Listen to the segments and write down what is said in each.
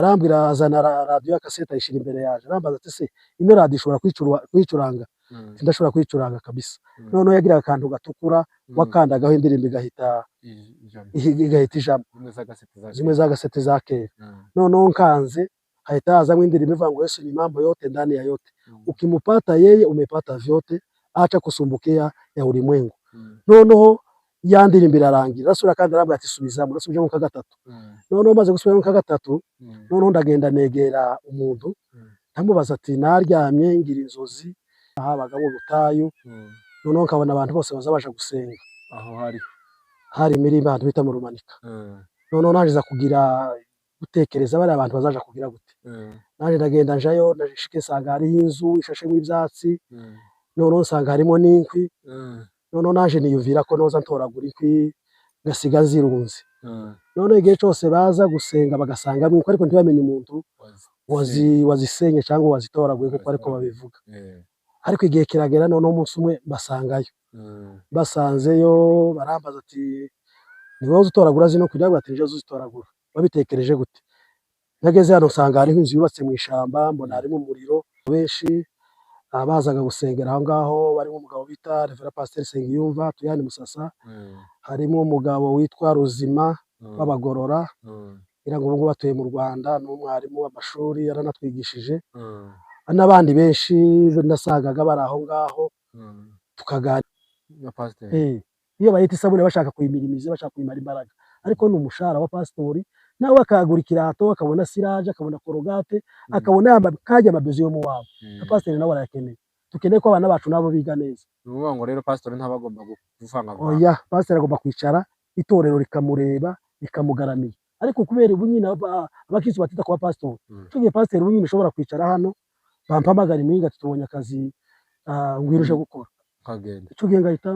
arambwira azana radio y'akasete ayishira imbere yaje, arambaza ati se ino radio ishobora kwicuranga? Ndashobora kwicuranga kabisa. Noneho yagira akantu gatukura wakandagaho indirimbo igahita ijambo zimwe za gasete za kera. Noneho nkanze hahita hazamwe indirimbo ivuga ngo Yesu ni mambo yote ndani ya yote, ukimupata yeye umepata vyote, acha kusumbukia ya ulimwengu. Noneho ya ndirimbo irarangira, rasura kandi arambwira ati subizamo, nasubije mu ka gatatu. Noneho maze gusubira mu ka gatatu, noneho ndagenda negera umuntu ndamubaza ati naryamye ngira inzozi habaga mu butayu, noneho nkabona abantu bose baza baje gusenga. Aho hari Mirimba ahantu bita mu Rumanika. Noneho naje kugira gutekereza bari abantu bazaja kugira gute. Naje ndagenda njayo nashike nsanga hari inzu ishashemo ibyatsi, noneho nsanga harimo n'inkwi. Noneho naje niyumvira ko noza ntoragura inkwi ngasiga zirunze. Noneho igihe cyose baza gusenga bagasangamo inkwi ariko ntibamenye umuntu wazisenye cyangwa wazitoraguye kuko ariko babivuga. Ariko igihe kiragera noneho umunsi umwe basangayo. Basanzeyo barambaza ati ni wowe uzitoragura zino kugira ngo atinje uzitoragura, babitekereje gute? Nageze hano nsanga hari inzu yubatse mu ishamba, mbona harimo umuriro benshi abazaga gusengera aho ngaho, barimo umugabo bita Reverend Pasteur Sengiyumva Tuyani Musasa, harimo umugabo witwa Ruzima w'Abagorora, ngira ngo ubu batuye mu Rwanda, n'umwarimu w'amashuri yaranatwigishije, n'abandi benshi nasagaga bari aho ngaho tukaganira. Iyo bayita isabune bashaka kuyimirimiza, bashaka kuyimara imbaraga, ariko ni umushahara wa pastori, nawe akagura ikirato, akabona siraje, akabona korogate, akabona kajya amabezo yo mu wabo. Pastori nawe arakeneye, tukeneye ko abana bacu nabo biga neza. Nuvuga ngo rero pastori ntabagomba guvanga. Oya, pastori agomba kwicara itorero rikamureba rikamugaramiye. Ariko kubera ubu nyine abakristo batita kwa pastori, tugiye pastori ubu nyine ushobora kwicara hano bampamagara iminga tutubonye akazi ngwiruje gukora kagenda, icyo gihe ngahita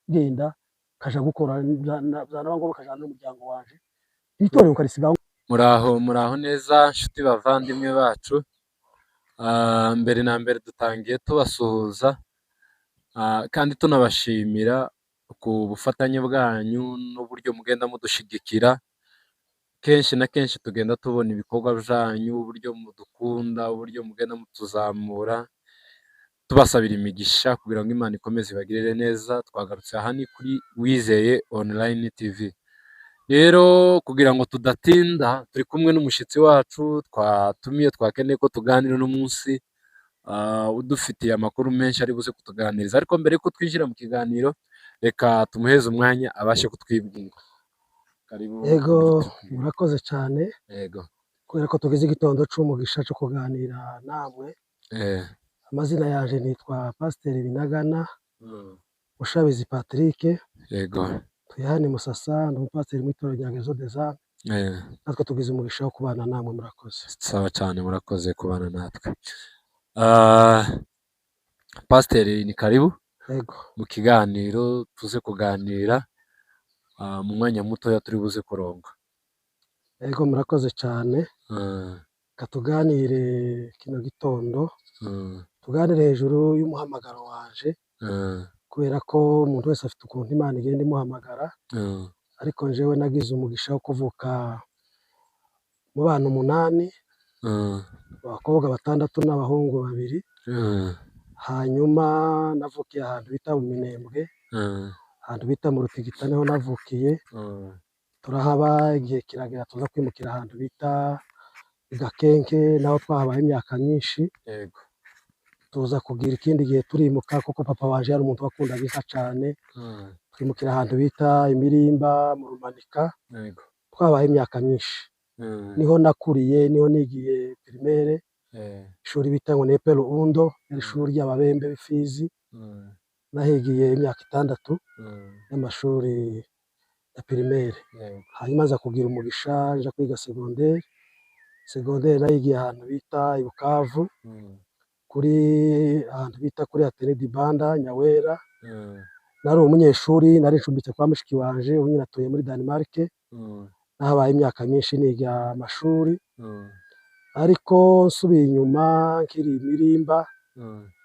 genda kaja gukora zanaba ngo kajana n'umuryango wanje itorero ukarisigaho. Muraho neza nshuti bavandimwe bacu. Mbere na mbere dutangiye tubasuhuza kandi tunabashimira ku bufatanye bwanyu n'uburyo mugenda mudushigikira. Kenshi na kenshi tugenda tubona ibikorwa byanyu, uburyo mudukunda, uburyo mugenda mutuzamura, tubasabira imigisha kugira ngo Imana ikomeze ibagirire neza. Twagarutse aha ni kuri Wizeye Online TV. Rero kugira ngo tudatinda, turi kumwe n'umushyitsi wacu twatumiye, twakeneye ko tuganira n'umunsi udufitiye amakuru menshi ari buze kutuganiriza. Ariko mbere ko twinjira mu kiganiro, reka tumuheze umwanya abashe kutwibwira. Yego, murakoze cyane. Yego. Kubera ko tugeze igitondo cy'umugisha cyo kuganira namwe. Amazina yaje nitwa Pasteur Binagana Mushabizi Patrick. Yego. Tuyani Musasa, ndi umupasiteri mu itorero rya Maison des Arts. Natwe tugeze umugisha wo kubana namwe, murakoze. Sawa cyane, murakoze kubana natwe. Pasteur ni karibu. Yego. Mu kiganiro tuze kuganira mu mwanya muto turi buze kuronga. Yego, murakoze cyane. Katuganire kino gitondo. Tuganire hejuru y'umuhamagaro waje. Kubera ko umuntu wese afite ukuntu Imana igenda imuhamagara. Ariko njewe nagize umugisha wo kuvuka mu bana 8, abakobwa 6 n'abahungu 2. Hanyuma navukiye ahantu bita mu Minembwe, ahantu bita mu Rutigita niho navukiye. Turahaba igihe kiragera tuza kwimukira ahantu bita Gakenke, naho twahabaye imyaka myinshi. Yego. Tuza kugira ikindi gihe turimuka kuko papa wanje yari umuntu wakundaga inka cyane. Twimukira ahantu bita Imirimba mu Rumanika. Yego. Twabaye imyaka myinshi. Niho nakuriye, niho nigiye primaire. Ishuri bita ngo Nepe Ruundo, yari ishuri ry'ababembe b'ifizi. Nahigiye imyaka 6 y'amashuri ya primaire. Hanyuma nza kugira umugisha nja kwiga secondaire nahigiye ahantu bita i Bukavu, kuri ahantu bita kuri Atene di Banda Nyawera. Nari umunyeshuri, nari ncumbitse kwa mushiki wanje ubu nyine atuye muri Denmark. Nahabaye imyaka myinshi niga amashuri. Ariko nsubiye inyuma nkiri Mirimba,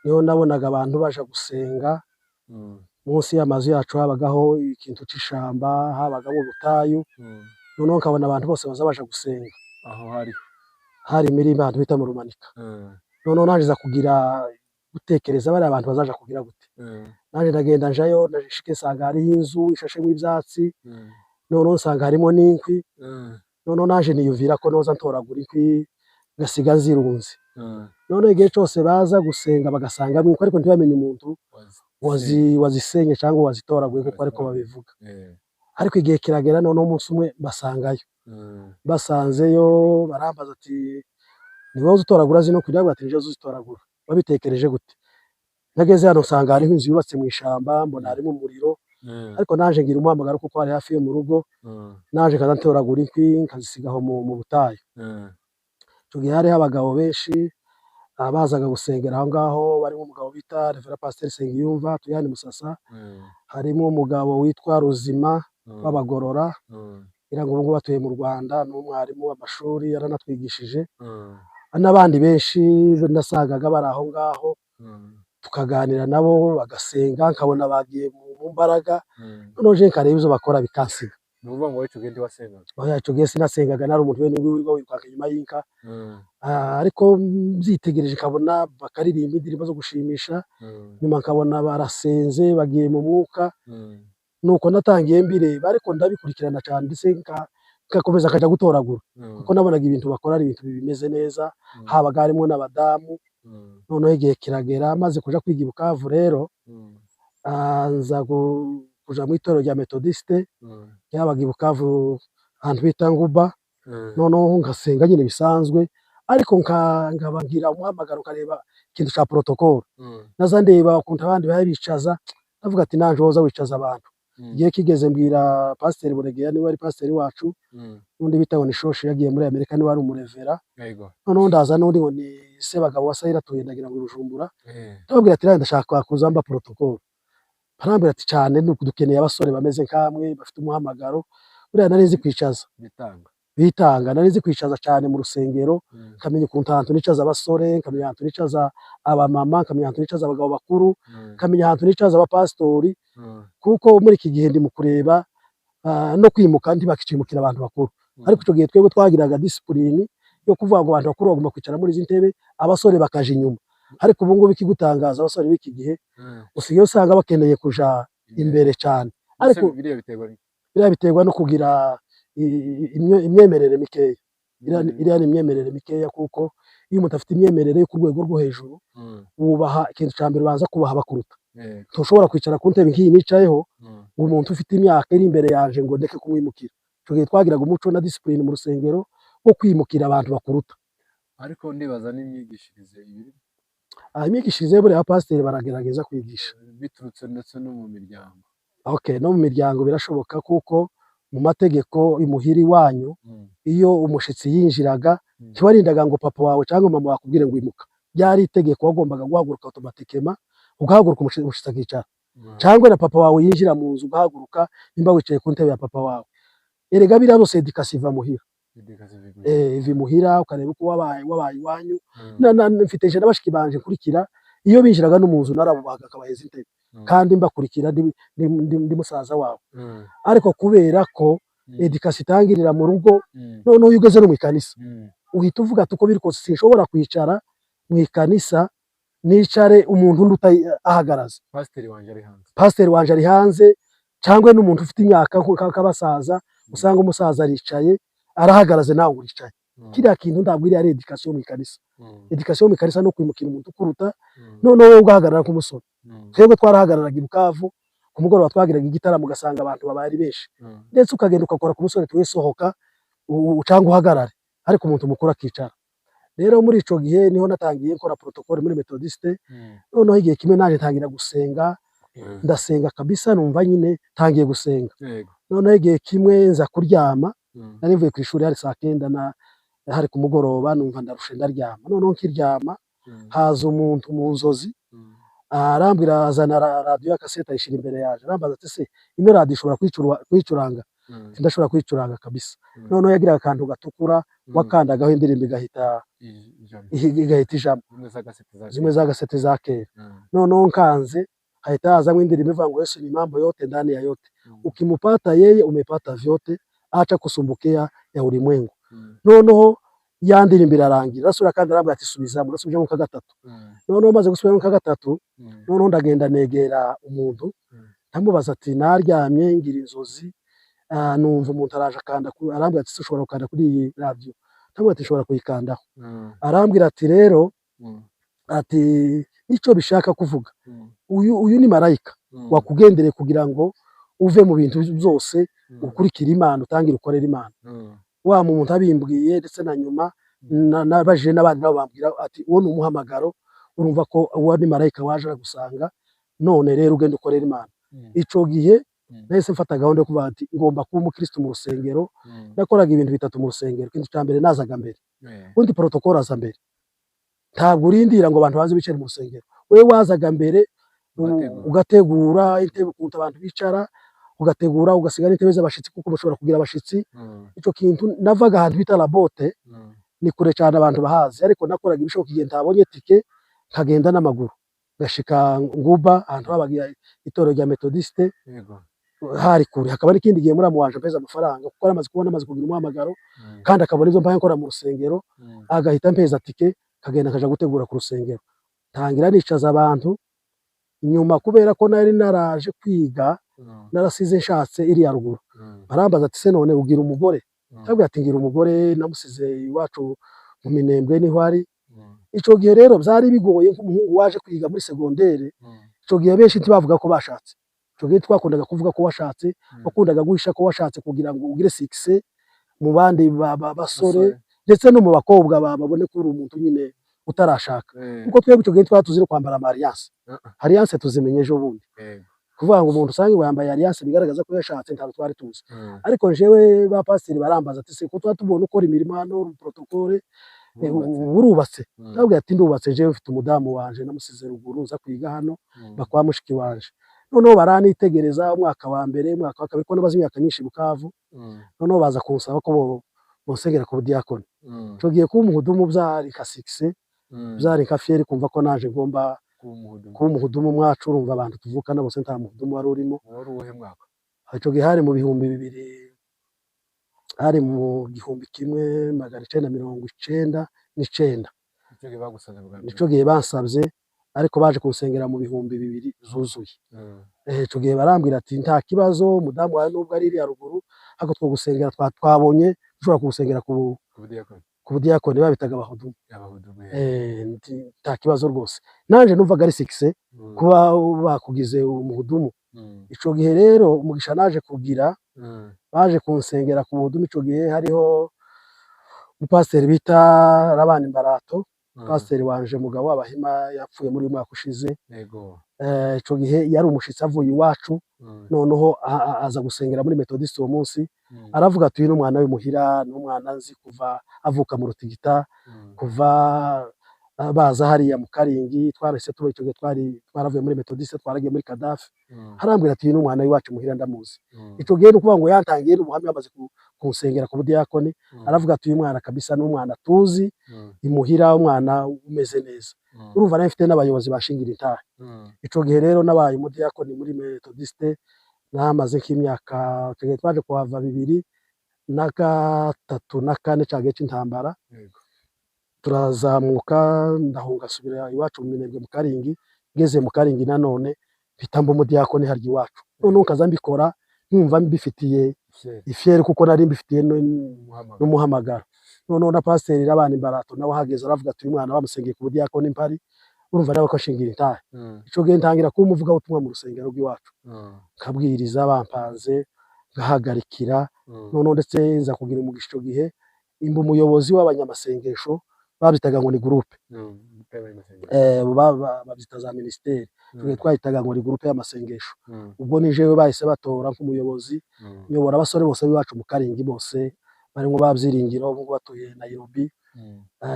niho nabonaga abantu baje gusenga. Munsi y'amazu yacu habagaho ikintu c'ishamba, habagamo ubutayu. Noneho nkabona abantu bose baza baje gusenga. Aho hari hari imirima ahantu bita mu Rumanika. Noneho naje za kugira gutekereza bari abantu bazaja kugira gute. Naje ndagenda njayo ndashike nsanga hariho inzu ishashemwo ivyatsi, noneho nsanga harimo n'inkwi, noneho naje niyumvira ko noza ntoragura inkwi ngasiga zirunze. Noneho igihe cose baza gusenga bagasangamwo inkwi ariko ntibamenye umuntu wazisenye cyangwa wazitoraguye kuko ariko babivuga. Ariko igihe kiragera noneho umunsi umwe basangayo. Basanzeyo barambaza ati ni wowe uzitoragura zino nkwi? Ndavuga ati nije uzitoragura. Wabitekereje gute? Nageze hano nsanga hariho inzu yubatse mu ishamba, mbona harimo umuriro, ariko naje ngira umuhamagaro kuko hari hafi yo mu rugo, naje kaza ntoragura inkwi nkazisigaho mu butayu. Ico gihe hariho abagabo benshi bazaga gusengera aho ngaho, barimo umugabo bita Reverend Pasteur Nsengiyumva Tuyani Musasa, harimo umugabo witwa Ruzima w'Abagorora, ngira ngo ubu batuye mu Rwanda, n'umwarimu w'amashuri yaranatwigishije, n'abandi benshi nasangaga bari aho ngaho, tukaganira nabo bagasenga, nkabona bagiye mu mbaraga, noneho je nkareba ivyo bakora bikansiga. Ni ukuvuga ngo ico gihe ntiwasengaga? Oya, ico gihe sinasengaga, nari umuntu wene wirirwa wirukanka inyuma y'inka, ariko mvyitegereje nkabona bakaririmba indirimbo zo gushimisha, nyuma nkabona barasenze bagiye mu mwuka, nuko natangiye mbireba, ariko ndabikurikirana cane ndetse ngakomeza nkaja gutoragura, kuko nabonaga ibintu bakora ari ibintu bimeze neza, habaga harimo n'abadamu. Noneho igihe kiragera maze kuja kwiga i Bukavu rero, nza kuja mw'itorero rya Methodiste ryabaga i Bukavu ahantu bita Nguba, noneho ngasenga nyine bisanzwe, ariko nkaba ngira umuhamagaro nkareba ikintu ca protocole, naza ndeba ukuntu abandi babicaza, ndavuga ati nanje woza wicaza abantu. Igihe kigeze mbwira Pasteur Buregeya, niwe ari pasteur wacu, n'undi bita ngo ni Shoshe yagiye muri Amerika, niwe ari umurevera. Noneho ndaza n'undi ngo ni Sebagabo wa Sahira atuye ndagira ngo i Bujumbura, ndababwira ati ndashaka kuza mba protocole. Barambwira ati cane dukeneye abasore bameze nkamwe bafite umuhamagaro. Buriya nari nzi kwicaza bitanga, nari nzi kwicaza cane mu rusengero, nkamenya ukuntu ahantu nicaza abasore, nkamenya ahantu nicaza abamama, nkamenya ahantu nicaza abagabo bakuru, nkamenya ahantu nicaza abapastori, kuko muri iki gihe ndi mu kureba no kwimuka ntibakicimukira abantu bakuru. Ariko ico gihe twebwe twagiraga discipline yo kuvuga ngo abantu bakuru bagomba kwicara muri izi ntebe, abasore bakaja inyuma. Ariko ubu ngubu ikigutangaza, abasore b'iki gihe usigaye usanga bakeneye kuja imbere cane. Ariko biriya biterwa no kugira imyemerere mikeya. Iriya ni imyemerere mikeya, kuko iyo umuntu afite imyemerere yo ku rwego rwo hejuru, wubaha ikintu ca mbere ubanza kubaha abakuruta. Ntushobora kwicara ku ntebe nk'iyi nicayeho ngo umuntu ufite imyaka iri imbere yanje ngo ndeke kumwimukira. Ico gihe twagiraga umuco na discipline mu rusengero wo kwimukira abantu bakuruta. Ariko ndibaza n'imyigishirize imyigishirize buriya abapasiteri baragerageza kwigisha biturutse ndetse no mu miryango. Okay, no mu miryango birashoboka, kuko mu mategeko imuhira iwanyu, iyo umushitsi yinjiraga ntiwarindaga ngo papa wawe cyangwa mama wakubwire ngo imuka. Byari itegeko, wagombaga guhaguruka automatikema, ugahaguruka umushitsi akicara, cyangwa na papa wawe yinjira mu nzu ugahaguruka nimba wicaye ku ntebe ya papa wawe. Erega biriya byose education iva muhira. Ivi muhira, ukareba uko wabaye iwanyu. Mfite je n'abashiki banje nkurikira, iyo binjiraga no mu nzu narabubahaga akabaheza intebe, kandi mbakurikira ndi musaza wabo. Ariko kubera ko education itangirira mu rugo, noneho iyo ugeze no mw'ikanisa uhita uvuga ati uko biri kose sinshobora kwicara mw'ikanisa nicare umuntu nduta ahagaraza. Pasteur wanje ari hanze, cyangwa n'umuntu ufite imyaka nk'abasaza, usanga umusaza aricaye arahagaraze nawe uricaye. Kiriya kintu ntabwo iri ari education mu ikanisa. Education mu ikanisa no kwimukira umuntu ukuruta, noneho wowe ugahagarara k'umusore. Twebwe twarahagararaga i Bukavu, ku mugoroba twagiraga igitaramo ugasanga abantu babaye ari benshi, ndetse ukagenda ugakora ku musore tuwesohoka cyangwa uhagarare, ariko umuntu mukuru akicara. Rero muri ico gihe niho natangiye nkora protocole muri Methodiste. Noneho igihe kimwe naje ntangira gusenga, ndasenga kabisa, numva nyine tangiye gusenga. Noneho igihe kimwe nza kuryama, nari mvuye ku ishuri hari saa 9 hari ku mugoroba, numva ndarushe ndaryama. Noneho nkiryama haza umuntu mu nzozi, arambwira azana radio ya cassette ayishira imbere yaje, arambaza ati se ino radio ishobora kwicuranga? Ndashobora kwicuranga kabisa. Noneho yagira akantu gatukura wakandagaho indirimbo igahita ijambo, zimwe za cassette za kera. Noneho nkanze hahita hazamwe indirimbo ivuga ngo Yesu ni mambo yote ndani ya yote, ukimupata yeye umepata vyote, acha kusumbukia ya ulimwengu. Noneho ya ndirimbo irarangira arasubira kandi arambwira ati subizamo, nasubije mu ka gatatu. Noneho maze gusubira mu ka gatatu, noneho ndagenda negera umuntu ndamubaza ati naryamye ngira inzozi, numva umuntu araje akanda arambwira ati ushobora gukanda kuri iyi radio, ndamubwira ati nshobora kuyikandaho. Arambwira ati rero ati icyo bishaka kuvuga uyu ni marayika wakugendereye kugira ngo uve mu bintu byose ukurikira Imana utangire ukorera Imana. Wa muntu abimbwiye ndetse na nyuma nabajije n'abandi nabo bambwira ati uwo ni umuhamagaro, urumva ko uwo ni marayika waje gusanga, none rero ugenda ukorera Imana. Ico gihe nahise mfata gahunda yo kuvuga ati ngomba kuba umukristo mu rusengero. Nakoraga ibintu bitatu mu rusengero. Ikintu cya mbere nazaga mbere, undi protokolo aza mbere, ntabwo urindira ngo abantu baze bicare mu rusengero, wewe wazaga mbere ugategura intebe ukuntu abantu bicara, ugategura ugasigara intebe z'abashitsi kuko bashobora kugira abashitsi. Ico kintu navaga ahantu bita Labote, ni kure cyane abantu bahazi, ariko nakoraga ibishoboka igihe ntabonye tike nkagenda n'amaguru gashika Nguba ahantu habaga itorero rya Methodiste, hari kure. Hakaba n'ikindi gihe muramu wanje mpeza amafaranga kuko amaze kugira umuhamagaro kandi akabona izo mpaye nkora mu rusengero, agahita mpeza tike kagenda kaja gutegura ku rusengero. Tangira nicaza abantu nyuma kubera ko nari naraje kwiga, narasize nshatse iri ya ruguru. Barambaza ati se none ugira umugore? Ndabwira ati ngira umugore namusize iwacu mu Minembwe niho ari. Ico gihe rero byari bigoye nk'umuhungu waje kwiga muri segondere. Ico gihe benshi ntibavuga ko bashatse. Ico gihe twakundaga kuvuga ko washatse, bakundaga guhisha ko washatse kugira ngo ugire success mu bandi basore ndetse no mu bakobwa babone ko uri umuntu nyine utarashaka. Kuko twebwe ico gihe twatuzire kwambara alliance. Alliance tuzimenye ejo bundi. Kuvuga ngo umuntu usange yambaye alliance bigaragaza ko yashatse, ntabwo twari tuzi. Ariko jewe ba pasiteri barambaza ati se ko twatubona ukora imirimo hano protokole urubatse? Ndabwira ati ndubatse, jewe mfite umudamu wanje namusize ruguru uza kwiga hano bakwa mushiki wanje. Noneho baranitegereza umwaka wa mbere, umwaka wa kabiri, ko nabaze imyaka myinshi Bukavu. Noneho baza kunsaba ko bonsengera ku budiyakoni. Ico gihe kuba umuhudumu byari nka success, byari nka fieri kumva ko naje ngomba kuba umuhudumu mwacu. Urumva abantu tuvukana bose nta muhudumu wari urimo. Wari uwuhe mwaka? Ico gihe hari mu bihumbi 2000, hari mu 1999. Nico gihe bansabye, ariko baje kunsengera mu bihumbi 2000 zuzuye. Ico gihe barambwira ati nta kibazo, umudamu wawe nubwo ari iri ya ruguru, hako two gusengera twabonye dushobora kugusengera ku budiyakoni babitaga abahudumu. Nta kibazo rwose. Nanje numvaga ari success kuba bakugize umuhudumu. Ico gihe rero umugisha naje kugira, baje kunsengera ku buhudumu. Ico gihe hariho umupasiteri bita Rabani Mbarato, pasiteri wanje mugabo w'Abahima yapfuye muri mwaka ushize. Ico gihe yari umushitsi avuye iwacu, noneho aza gusengera muri Methodist uwo munsi. Aravuga ati uyu n'umwana w'imuhira, n'umwana nzi kuva avuka mu Rutigita, kuva baza hariya mu Karingi. Twarese tuba ico gihe twaravuye muri Methodist twaragiye muri Kadafi. Harambwira ati uyu n'umwana w'iwacu muhira ndamuzi. Ico gihe no kuvuga ngo yantangiye n'ubuhamya amaze kunsengera ku budiyakoni. Aravuga ati uyu mwana kabisa n'umwana tuzi imuhira, umwana umeze neza. Urumva nawe mfite n'abayobozi bashingira intahe. Ico gihe rero nabaye umudiyakoni muri Methodist, namaze nk'imyaka, twaje kuhava 2003 na 4 cyagihe cy'intambara. Turazamuka ndahunga subira iwacu mu Minembwe mu Karingi. Ngeze mu Karingi nanone mpitamba umudiyakoni harya iwacu. Noneho kaza mbikora nkumva mbifitiye ifiere kuko nari mbifitiye n'umuhamagaro. Noneho na pasiteri Rabani Mbarato nawe hageze aravuga ati uyu mwana bamusengeye ku budiyakoni mpari. Urumva nawe ko ashingira intahe. Ico gihe ntangira kuba umuvuga ubutumwa mu rusengero rw'iwacu, kabwiriza bampanze gahagarikira. Noneho ndetse nza kugira umugisha ico gihe imba umuyobozi w'abanyamasengesho, babitaga ngo ni groupe. Babyita za ministeri. Twahitaga ngo ni groupe y'amasengesho. Ubwo ni jewe bahise batora nk'umuyobozi, nyobora abasore bose b'iwacu mu Karingi bose, barimo babyiringiro ubwo batuye Nairobi.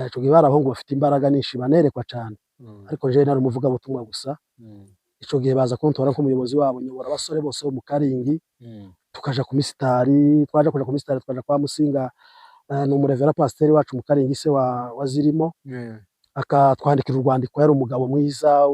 Ico gihe barabahungu bafite imbaraga nyinshi banerekwa cyane, ariko jewe nari umuvuga butumwa gusa. Ico gihe baza kuntora nk'umuyobozi wabo, nyobora abasore bose bo mu Karingi. Tukaja ku misitari, twaje kuja ku misitari, twaja kwa Musinga, n'umurevera pasiteri wacu mu Karingi se wazirimo. Akatwandikira urwandiko, yari umugabo mwiza,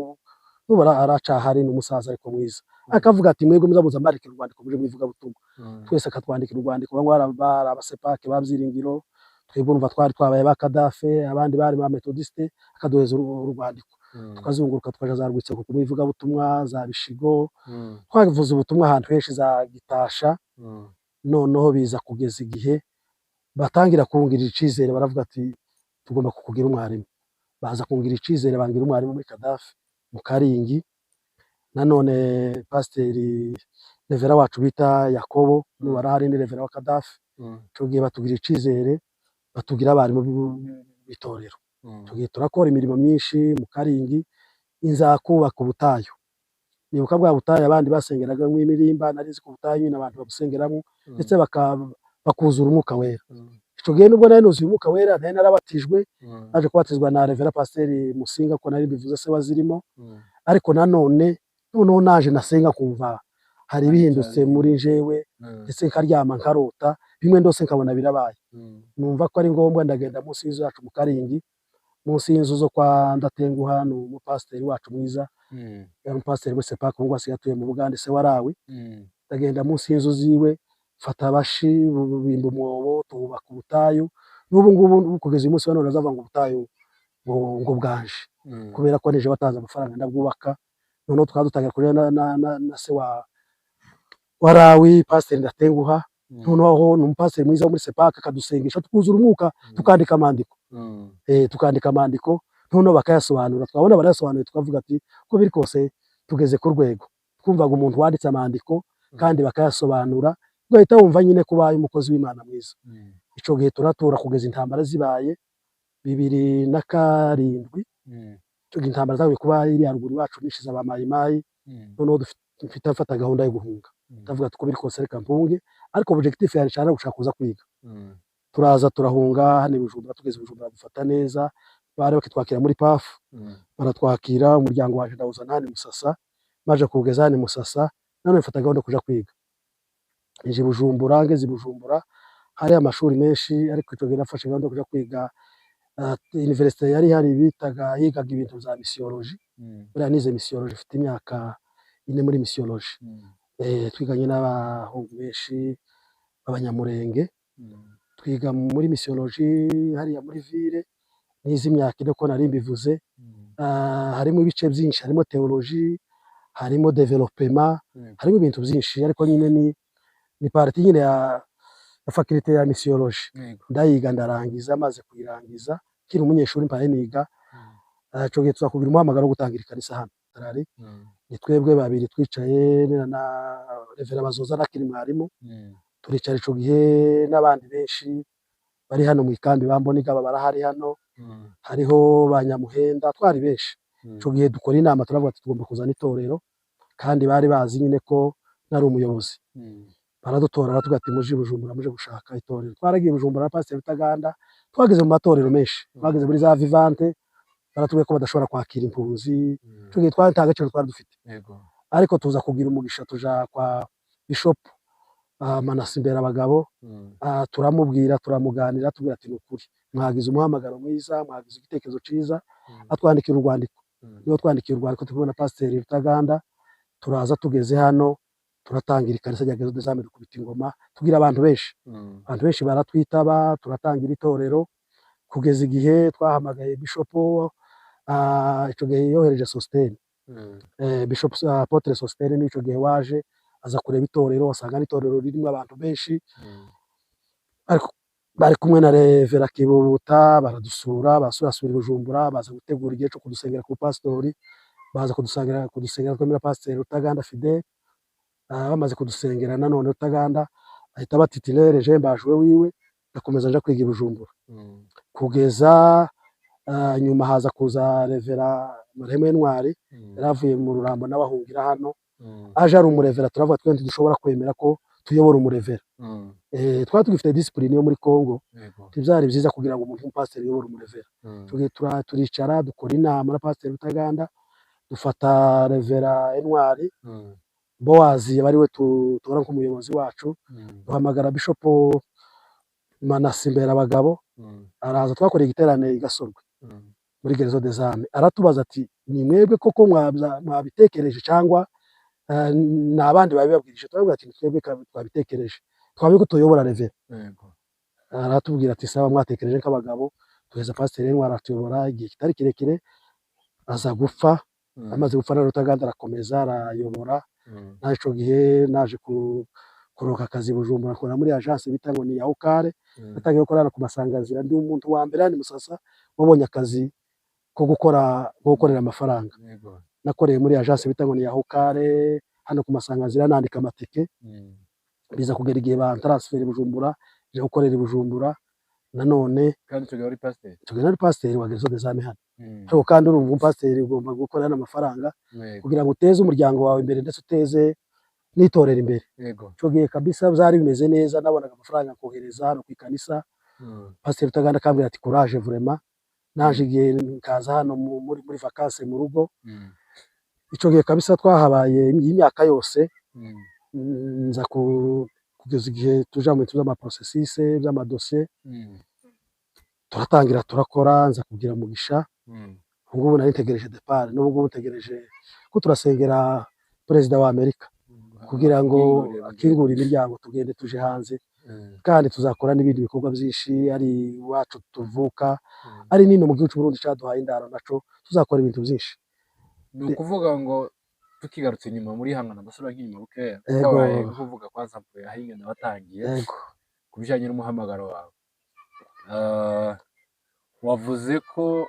nubara aracahari n'umusaza ariko mwiza. Akavuga ati mwebwe muzamuza mbandikira urwandiko muje mwivuga butumwa. Twese akatwandikira urwandiko, bamwe barabasepake babyiringiro, twebwe umva twari twabaye ba Kadafe abandi bari ba Methodiste akaduheza urwandiko tukazunguruka twaje za Rwitseko ku bivuga butumwa za Bishigo twavuze ubutumwa ahantu henshi za Gitasha noneho biza kugeza igihe batangira kungirira icizere baravuga ati tugomba kukugira umwarimu baza kungira icizere bangira umwarimu muri Kadafe mu Karingi nanone pasiteri revera wacu bita Yakobo ni warahari ni revera wa Kadafe tugiye batugira icizere batugira abarimu bitorero tugiye turakora imirimo myinshi mu Karingi inza kubaka ubutayu nibuka bwa butayu abandi basengeraga mu imirimba narizi ku butayu nyine abantu babusengeramo ndetse bakuzura umwuka wera ico gihe nubwo nari nuzuye umwuka wera nari narabatijwe naje kubatizwa na revera pasiteri Musinga ko nari bivuze se wazirimo ariko nanone noneho naje nasenga kumva hari ibihindutse muri jewe ndetse nkaryama nkarota bimwe ndose nkabona birabaye numva ko ari ngombwa ndagenda munsi y'inzu yacu mu Karingi munsi y'inzu zo kwa Ndatenguha no umupasiteri wacu mwiza yari umupasiteri wese paka ngo asigaye mu Bugande se warawe ndagenda munsi y'inzu ziwe fata abashi bimba umwobo tubaka ubutayu n'ubu ngubu kugeza uyu munsi none azava ngo ubutayu ngo bwanje kubera ko nije batanze amafaranga ndabwubaka noneho twadutangira kuri na se warawi pasiteri Ndatenguha noneho n'umupasiteri mwiza wo muri sepaka akadusengesha tukuzura umwuka tukandika amandiko tukandika amandiko noneho bakayasobanura twabona barayasobanuye tukavuga ati ko biri kose tugeze ku rwego twumvaga umuntu wanditse amandiko kandi bakayasobanura ugahita wumva nyine kubaye umukozi w'Imana mwiza ico gihe turatura kugeza intambara zibaye 2007 ico gihe intambara zabaye kuba iri haruguru iwacu nishiza ba mayimayi noneho dufite mfata gahunda yo guhunga ndavuga ati ko biri kose reka mpunge ariko objectif yari cyane gushaka kuza kwiga turaza turahunga hano Bujumbura tugeze Bujumbura dufata neza bari bakitwakira muri PAF baratwakira umuryango waje ndawuza nani Musasa maje kugeza hano Musasa none mfata gahunda kuja kwiga nje Bujumbura ngeze Bujumbura hari amashuri menshi ariko ico gihe nafashe gahunda kuja kwiga universite yari hari bitaga yigaga ibintu za missiology buriya nize missiology ifite imyaka ine muri missiology twiganye n'abahungu benshi abanyamurenge twiga muri missiology hariya muri ville nize imyaka ine ko nari mbivuze harimo ibice byinshi harimo theology harimo development harimo ibintu byinshi ariko nyine ni parti nyine ya faculty ya missiology ndayiga ndarangiza maze kuyirangiza kiri umunyeshuri mpaye niga cyo gihe tuzakubira umuhamagaro wo gutangira ikanisa hano tarari ni twebwe babiri twicaye na revera Bazoza nakiri mwarimu turicara ico gihe n'abandi benshi bari hano mu ikambi bamboniga barahari hano hariho banyamuhenda twari benshi ico gihe dukora inama turavuga ati tugomba kuzana itorero kandi bari bazi nyine ko nari umuyobozi baradutora aratuga ati muje Bujumbura muje gushaka itorero twaragiye Bujumbura na pasiteri Rutaganda twageze mu matorero menshi twageze muri za Vivante baratubwiye ko badashobora kwakira impunzi ico gihe twari agaciro twari dufite ariko tuza kugira umugisha tuja kwa Bishop Manasimbera abagabo turamubwira turamuganira tubwira ati nukuri mwagize umuhamagaro mwiza mwagize igitekerezo ciza atwandikira urwandiko niyo twandikiye urwandiko tubona pasiteri Rutaganda turaza tugeze hano turatangira ikanisa rya Gezo des Âmes kubita ingoma tugira abantu benshi baratwitaba turatangira itorero kugeza igihe twahamagaye Bishop ico gihe yohereje Sostene Bishop Apotre Sostene nico gihe waje aza kureba itorero wasanga itorero ririmo abantu benshi ariko bari kumwe na Revera Kibuta baradusura basura Bujumbura baza gutegura igihe cyo kudusengera ku pastori baza kudusengera twemera pasiteri Rutaganda Fidel bamaze kudusengera nanone Rutaganda ahita batitiraire je mbajwe wiwe ndakomeza nja kwiga Bujumbura kugeza nyuma haza kuza Revera Mareme Ntwari yaravuye mu Rurambo n'abahungira hano aje ari umurevera turavuga twende dushobora kwemera ko tuyobora umurevera twari tugifite discipline yo muri Kongo tivyari byiza kugira ngo umuntu pasiteri yobora umurevera turicara dukora inama na pasiteri Rutaganda dufata Revera Ntwari Boazi bari we tubona nk'umuyobozi wacu duhamagara Bishop Manasimbera abagabo araza twakoreye igiterane igasorwe muri Gezo des Âmes aratubaza ati ni mwebwe koko mwabitekereje cyangwa n'abandi babibabwirije turavuga ati twebwe twabitekereje twabiko tuyobora Revera aratubwira ati sawa mwatekereje nk'abagabo tuheza pasiteri Ntwari aratuyobora igihe kitari kirekire aza gupfa. Amaze gupfa na Rutaganda arakomeza arayobora. Naje ico gihe naje kuronka akazi Bujumbura nkora muri agence bita ngo ni ya Ukare. Natangiye gukorana ku Masanganzira ndi umuntu wa mbere hano i Musasa wabonye akazi ko gukorera amafaranga. Nakoreye muri agence bita ngo ni ya Ukare hano ku Masanganzira nandika amatike. Biza kugera igihe ba transfer Bujumbura je gukorera i Bujumbura. Nanone kandi icyo gihe wari pasiteri? Icyo gihe nari pasiteri wa Gereza des Âmes hano. Ariko kandi urumva umupasiteri ugomba gukorera n'amafaranga kugira ngo uteze umuryango wawe imbere ndetse uteze n'itorero imbere. Icyo gihe kabisa byari bimeze neza, nabonaga amafaranga kohereza hano ku ikanisa. Pasiteri Rutaganda akambwira ati courage vraiment. Naje igihe nkaza hano muri vacances mu rugo. Icyo gihe kabisa twahabaye imyaka yose. Nza kugeza igihe tuja mu bintu by'amaprocessus by'amadosiye. Turatangira turakora, nza kugira umugisha. Ngubu nari ntegereje départ, n'ubwo ntegereje ko turasengera perezida wa Amerika kugira ngo akingure imiryango tugende tuje hanze. Kandi tuzakora n'ibindi bikorwa byinshi ari iwacu tuvuka ari nino mu gihugu cy'u Burundi cyaduhaye indaro naco tuzakora ibintu byinshi. Ni ukuvuga ngo tukigarutse inyuma muri hangana basura nk'inyuma bukeya twabaye kuvuga kwa Zampuye ahingana batangiye kubijanye n'umuhamagaro wawe. Wavuze ko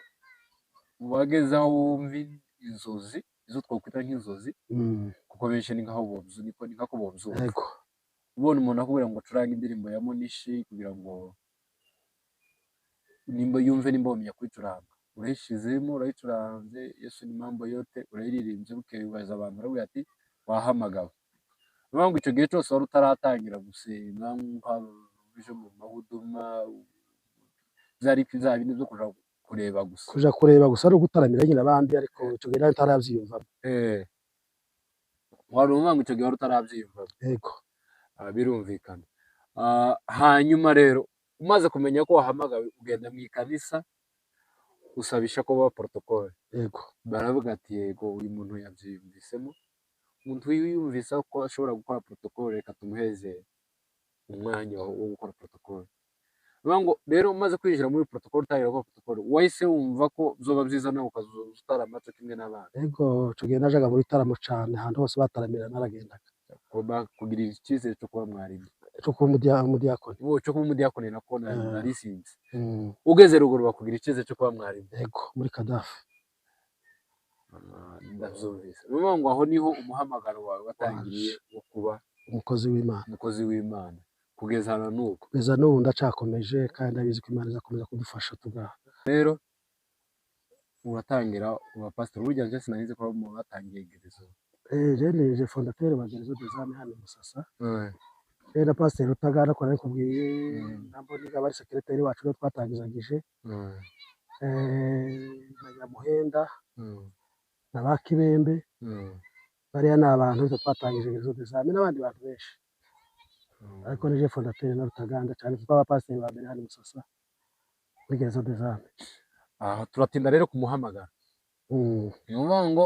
wageze aho wumva inzozi izo twakwita nk'inzozi kuko benshi ni nkaho bobzu niko bobzu. Ubona umuntu akubwira ngo curanga indirimbo ya Monishi kugira ngo nimba yumve nimba wamenya kwicuranga, urayishizemo urayicuranze Yesu ni mambo yote urayiririmbye bukeye ubaza abantu baravuga ati wahamagawe. Ngo icyo gihe cyose wari utaratangira gusenga nk'abije mu mahuduma byari bindi byo kuja kureba gusa no gutaramira nyine abandi, ariko icyo gihe nari ntarabyiyumvamo. Wari umwangu icyo gihe wari utarabyiyumvamo. Yego. Birumvikana. Hanyuma rero umaze kumenya ko wahamagawe ugenda mu ikanisa usabisha ko baba protocole. Yego. Baravuga ati yego uyu muntu yabyiyumvisemo, umuntu wiyumvisa ko ashobora gukora protocole reka tumuheze umwanya wo gukora protocole. Ngo rero umaze kwinjira muri protocole utangira gukora protocole wahise wumva ko zoba byiza nawe ukazutara amaco kimwe n'abandi? Yego, icyo gihe najaga mu bitaramo cyane ahantu hose bataramira naragendaga kugira icyizere cyo kuba mwarimu cyo kuba umudiyakoni. Cyo kuba umudiyakoni nako narisinze. Ugeze ruguru bakugira icyizere cyo kuba mwarimu? Yego, muri Kadafi. Ndabyumvise. Bivuga ngo aho niho umuhamagaro wawe watangiriye wo kuba umukozi w'Imana. Umukozi w'Imana kugeza na n'ubu. Kugeza n'ubu ndacakomeje kandi ndabizi ko Imana izakomeza kudufasha tugaha. Rero uratangira uba pastor burya nje sinanize ko mu batangiye Gereza. Je fondateur wa Gereza des Âmes hano i Musasa. Na pastor Rutaganda ko nakubwiye nabo niga bari secretary wacu rero twatangizagije. Na Nyamuhenda na Bakibembe bariya ni abantu twatangije Gereza des Âmes n'abandi bantu benshi. Ariko nije fondateur na Rutaganda cyane kuko abapasiteri ba mbere hano i Musasa muri Gereza des Âmes. Turatinda rero ku muhamagaro. Niyo ngo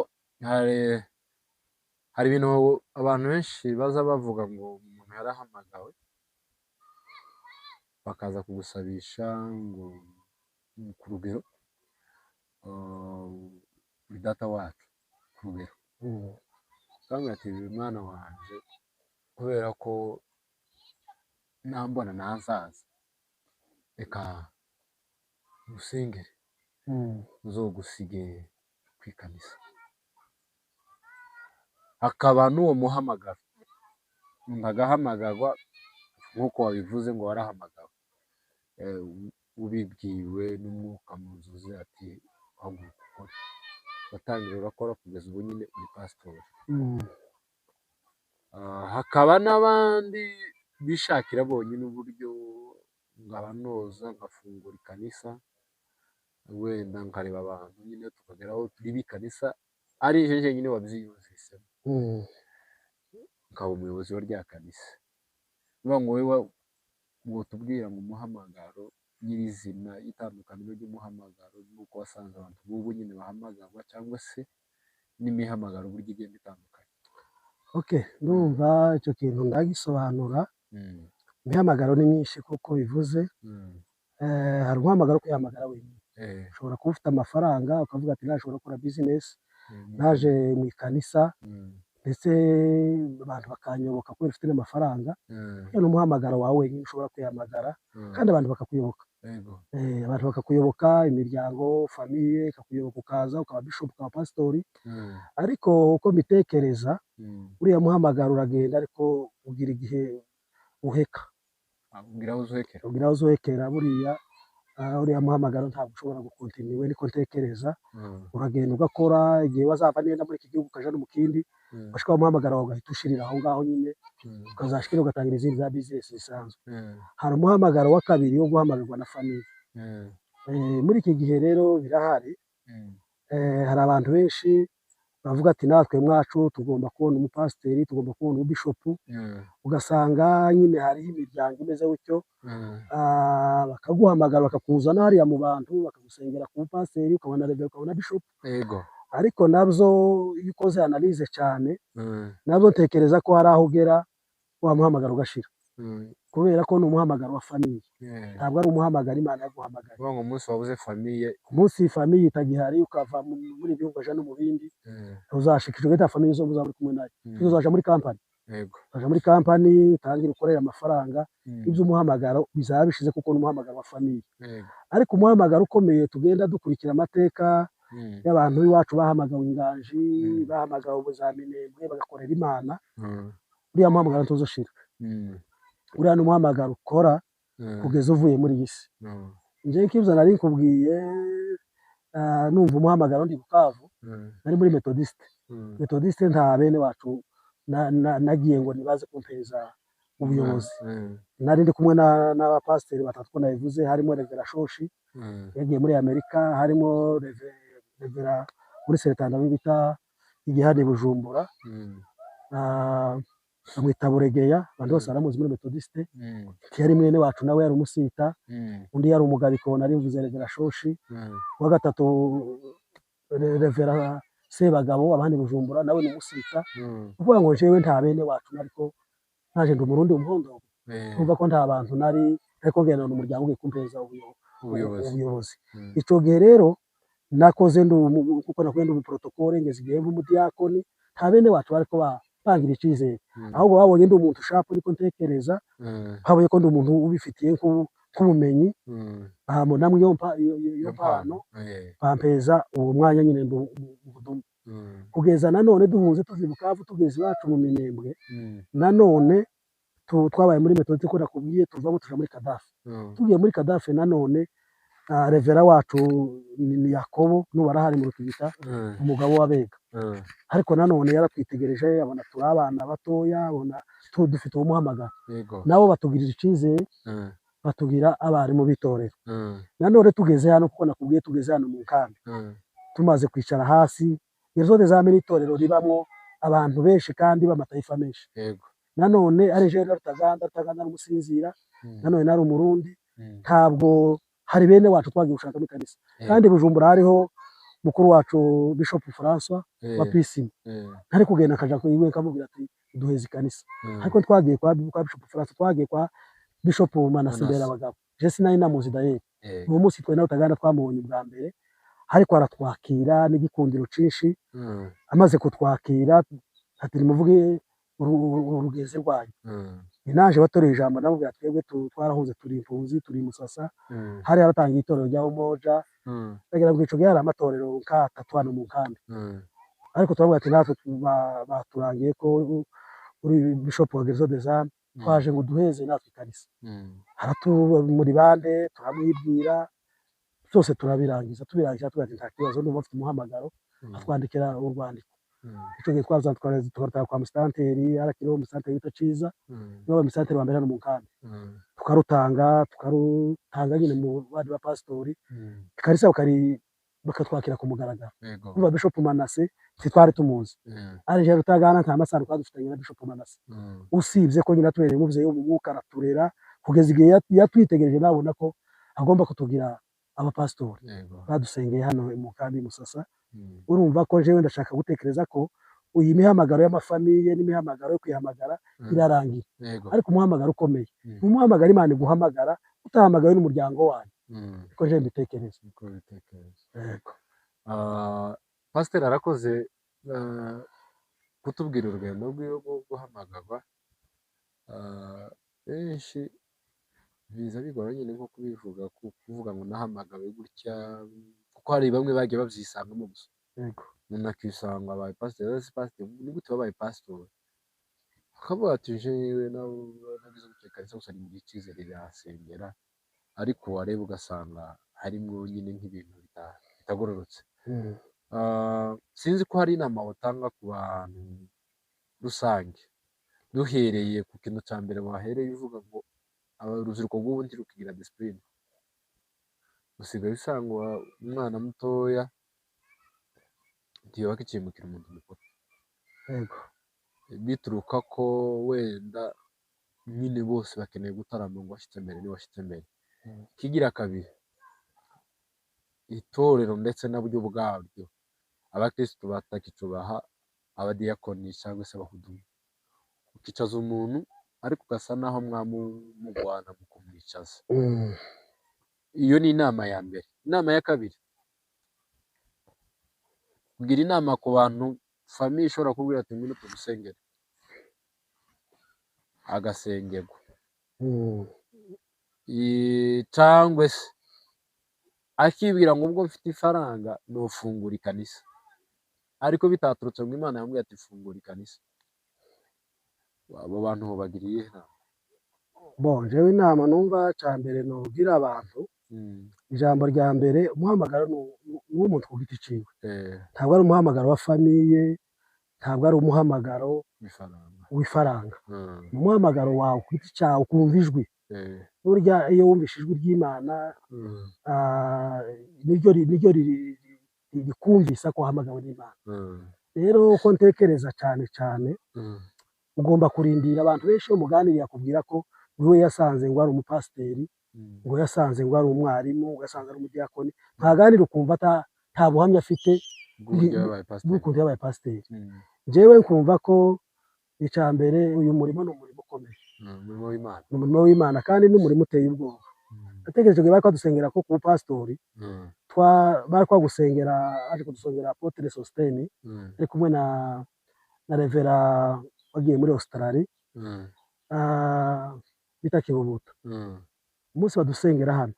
hari ibintu abantu benshi baza bavuga ngo umuntu yarahamagawe bakaza kugusabisha ngo ku rugero data wacu ku rugero kandi ati mwana wanje kubera ko nambona nazaza reka usengere uzogusige kwikanisa. Hakaba n'uwo muhamagaro ndagahamagarwa nk'uko wabivuze ngo warahamagawe ubibwiwe n'umwuka mu nzozi ati haguruka ukore. Watangira urakora kugeza ubu nyine uri pastor. Hakaba n'abandi bishakira bonyine uburyo ngabanoza ngafungura ikanisa wenda nkareba abantu nyine tukageraho turi bikanisa ari je nyine wabyiyumvisemo ukaba umuyobozi wa rya kanisa. Bivuga ngo wewe tubwira ngo umuhamagaro nyirizina itandukaniro ry'umuhamagaro nuko wasanze abantu bubu nyine bahamagarwa cyangwa se n'imihamagaro buryo igenda itandukanye. Okay, ndumva icyo kintu ndagisobanura. imihamagaro ni myinshi kuko bivuze, hari umuhamagaro wo kwihamagara wenyine. Ushobora kuba ufite amafaranga ukavuga ati nashobora gukora business, naje mu ikanisa ndetse abantu bakanyoboka kubera ufite n'amafaranga, iyo ni umuhamagaro wawe wenyine ushobora kwihamagara kandi abantu bakakuyoboka. Abantu bakakuyoboka, imiryango, famiye ikakuyoboka, ukaza ukaba bishop, ukaba pastori. Ariko uko mbitekereza, uriya muhamagaro uragenda ariko ugira igihe uheka. Ugira aho uzohekera uriya muhamagaro ntabwo ushobora gukontinue, niko ntekereza. Uragenda ugakora, igihe wazava nenda muri iki gihugu ukaja no mu kindi, bashika umuhamagaro wawe ugahita ushirira aho ngaho nyine, ukazashikira ugatangira izindi za business zisanzwe. Hari umuhamagaro wa kabiri wo guhamagarwa na famiye. Muri iki gihe rero birahari, hari abantu benshi bavuga ati natwe mwacu tugomba kubona umupasiteri, tugomba kubona umubishopu. Ugasanga nyine hariho imiryango imeze gutyo, bakaguhamagara bakakuzana hariya mu bantu, bakagusengera ku mupasiteri, ukabona revera, ukabona bishopu. Ariko nabyo iyo ukoze analyse cyane, nabyo ntekereza ko hari aho ugera wa muhamagaro ugashira, kubera ko ni umuhamagaro wa famiye, ntabwo ari umuhamagaro Imana yaguhamagaye. Uvuga ngo umunsi wabuze famiye, umunsi famiye itagihari ukava muri igihugu ukaja no mu bindi, uzashikijwe gita famiye zo muzaba muri kumwe nayo. Uzaja muri kampani, uzaja muri kampani utangira ukorera amafaranga, ibyo umuhamagaro bizaba bishize kuko ni umuhamagaro wa famiye. Ariko umuhamagaro ukomeye tugenda dukurikira amateka y'abantu b'iwacu bahamagawe inganji, bahamagawe ubuzaminembwe, bagakorera Imana, uriya muhamagaro ntuzoshira. Uriya ni umuhamagaro ukora kugeza uvuye muri iyi si. Nje nk'ibyo nari nkubwiye, numva umuhamagaro ndi Bukavu, nari muri Methodiste. Methodiste nta bene wacu nagiye ngo nibaze kumpeza ubuyobozi. Nari ndi kumwe n'abapasiteri batatu ko nabivuze, harimo Revera Shoshi yagiye muri Amerika, harimo Revera muri Seretanda bita igihande Bujumbura, bamwita Buregeya, abantu bose baramuzi muri Methodiste. Yari mwene wacu nawe yari umusita, undi yari umugabiko, nari mvuze Revera Shoshi. Wa gatatu Revera Sebagabo, abandi Bujumbura, nawe ni umusita. Kuvuga ngo jewe nta bene wacu ariko naje ndi umurundi umuhondo, kumva ko nta bantu nari ariko ngenda n'umuryango ugiye kumpeza ubuyobozi. Ico gihe rero nakoze kuko nakwenda ubu protocole ngeze igihe nk'umudiyakoni, nta bene wacu ariko bangira icizere, ahubwo babonye ndi umuntu ushapu, niko ntekereza, babonye ko ndi umuntu ubifitiye nk'ubumenyi, namwe iyo mpano bampeza uwo mwanya nyine kugeza nanone duhuze tuzi Bukavu, tugeze iwacu mu Minembwe. Nanone twabaye muri Methodiste ko nakubwiye, tuvamo tuja muri Kadafi. Tugiye muri Kadafi nanone, Revera wacu ni Yakobo, n'ubarahari mu Rutubita, umugabo w'Abega. Ariko nanone yaratwitegereje, abona turi abana batoya, abona dufite uwo muhamagaro, nabo batugirira icizere, batugira abarimu b'itorero. Nanone tugeze hano, kuko nakubwiye tugeze hano mu nkambi, tumaze kwicara hasi, izo zame n'itorero ribamwo abantu benshi kandi b'amatayifa menshi. Nanone ari jewe na Rutaganda n'umusinzira, nanone nari umurundi, ntabwo hari bene wacu twagiye gushaka mu kanisa. Kandi Bujumbura hariho mukuru wacu Bishop François wa Pisine, ntari kugenda akaja kwiwe kamubwira ati duheze kanisa. Ariko twagiye kwa Bishop François, twagiye kwa Bishop Manasibera abagabo, je sinari namuzi dayeri. Uwo munsi twe na Rutaganda twamubonye bwa mbere, ariko aratwakira n'igikundiro cinshi. Amaze kutwakira ati nimuvuge urugeze rwanyu. Naje batoreye ijambo, namubwira twebwe twarahuze, turi impunzi, turi Musasa, hari haratangiye itorero rya Umoja, ndagira ngo ico gihe hari amatorero nk'atatu hano mu nkambi. Ariko turavuga ati natwe baturangiye ko uri Bishop wa Gerzo des Âmes, twaje ngo duheze natwe kanisa. Muri bande turamwibwira, byose turabirangiza, tubirangiza tugira ati nta kibazo, ndumva afite umuhamagaro, atwandikira urwandiko. Ico gihe twazatwara kwa musitanteri, arakiriho umusitanteri wita Ciza, niwe musitanteri wa mbere hano mu nkambi. Tukarutanga nyine mu bandi ba pastori, kanisa bakatwakira ku mugaragaro. Umva Bishop Manase twari tumuzi, ari je Rutaganda nta masano twadufitanye na Bishop Manase, usibye ko nyina tubereye umuvyeyi wo mu mwuka, araturera kugeza igihe yatwitegereje, nabona ko agomba kutugira abapastori badusengeye hano mu nkambi Musasa. Urumva ko jewe ndashaka gutekereza ko iyi mihamagaro y'amafamiye n'imihamagaro yo kwihamagara irarangira, ariko umuhamagaro ukomeye umuhamagaro Imana iguhamagara utahamagawe n'umuryango wanyu. Niko nje mbitekereza. Yego. Pasiteri arakoze kutubwira urugendo rw'iyo guhamagarwa. Benshi biza bigora nyine nko kubivuga, kuvuga ngo nahamagawe gutya, kuko hari bamwe bagiye babyisangamo gusa. Yego. Umuntu akisanga abaye pasiteri, ni gute wabaye pasitori? Akavuga ati jewe nagize gutekereza gusa ni icyizere yasengera, ariko wareba ugasanga harimo nyine nk'ibintu bitagororotse. Sinzi ko hari inama watanga ku bantu rusange, duhereye ku kintu cya mbere wahereye uvuga ngo urubyiruko rw'ubu ntirukigira disipurine, usigaye usanga umwana mutoya ntiyubaka ikimukira umuntu mukuru. Yego. Bituruka ko wenda nyine bose bakeneye gutarama ngo washyitse mbere ni washyitse mbere. Kigira kabiri, itorero ndetse nabyo ubwabyo abakristo batakicubaha abadiyakoni cyangwa se abahudumu. Ukicaza umuntu ariko ugasa naho mwamugwana mu kumwicaza. Iyo ni inama ya mbere. Inama ya kabiri, kugira inama ku bantu famiye ishobora kubwira ati ngwino tugusengere, agasengerwa. Cyangwa se akibwira ngo ubwo mfite ifaranga nofungura ikanisa, ariko bitaturutse ngo Imana yambwiye ati fungura ikanisa. Abo bantu bagiriye inama. Bon, jewe inama numva cya mbere nubwira abantu, ijambo rya mbere, umuhamagaro n'umuntu ku giti ciwe. Ntabwo ari umuhamagaro wa famiye, ntabwo ari umuhamagaro w'ifaranga. Umuhamagaro wawe ku giti cyawe ukumva ijwi. Burya iyo wumvishe ijwi ry'Imana niryo rikumvisa ko wahamagawe n'Imana. Rero uko ntekereza cyane cyane, ugomba kurindira. Abantu benshi iyo muganiriye akubwira ko we yasanze ngo ari umupasiteri, ngo yasanze ngo ari umwarimu, ngo yasanze ari umudiyakoni, ntaganira ukumva nta buhamya afite bw'ukuntu yabaye pasiteri. Njyewe nkumva ko icya mbere uyu murimo ni umurimo ukomeye, ni umurimo w'Imana kandi n'umurimo uteye ubwoba. Natekereje ko bari kwadusengera ko ku bupasitori bari kwagusengera, aje kudusengera Apotre Sostene ari kumwe na Revera wagiye muri Australia bita Kibubuta. Umunsi badusengera hano,